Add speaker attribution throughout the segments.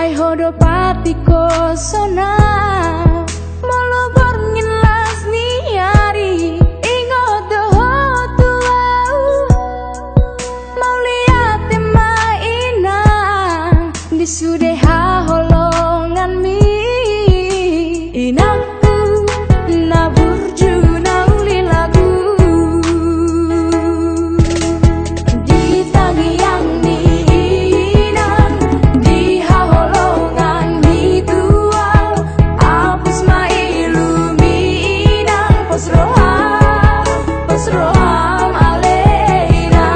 Speaker 1: Hai hodo patiko sona molo borngin las niari ingot doho tuau mau lihat maina di sudeha holongan mi inangku na burju na uli lagu di tangi yang ni inang di holongan mi tuau apus ma ilumi inang posroham aleina.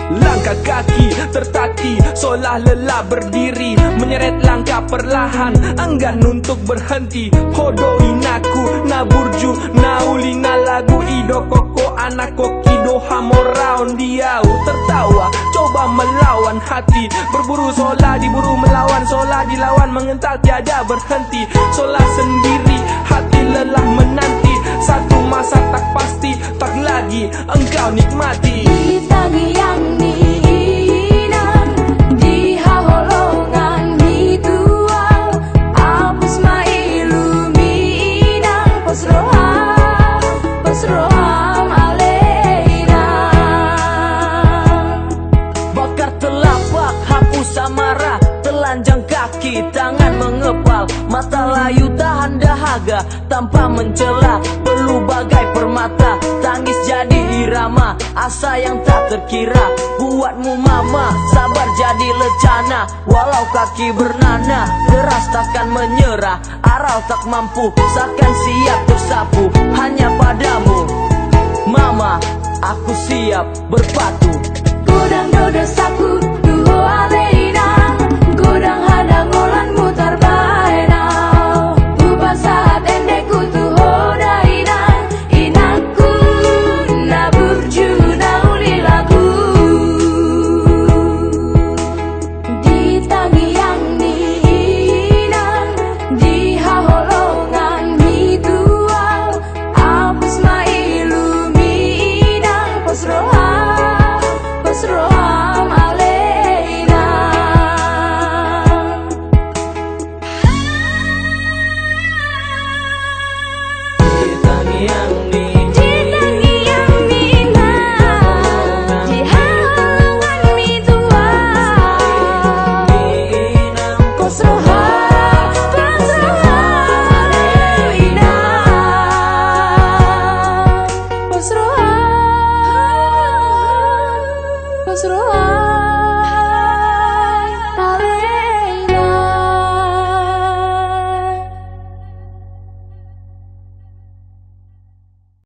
Speaker 2: Langkah kaki tertati seolah lelah berdiri, menyeret langkah perlahan enggan untuk berhenti. Hodo inaku na burju na uli na lagu ido koko anak kokido hamoraon diau tertawa coba melawan hati, berburu sola diburu melawan sola dilawan mengental tiada berhenti. Sola sendiri hati lelah menanti satu masa tak pasti tak lagi engkau nikmati.
Speaker 1: Di tangi yang ni inang di holongan mi tuau apus ma ilumi inang posroham aleina.
Speaker 3: Bakar telapak, hapus amarah, telanjang kaki, tangan mengepal, mata layu tahan dahaga tanpa mencela, perlu bagai permata, tangis jadi irama, asa yang tak terkira, buatmu mama, sabar jadi lecana, walau kaki bernanah, deras takkan menyerah, aral tak mampu, seakan siap tersapu, hanya padamu, mama, aku siap berpatu.
Speaker 1: Godang dodo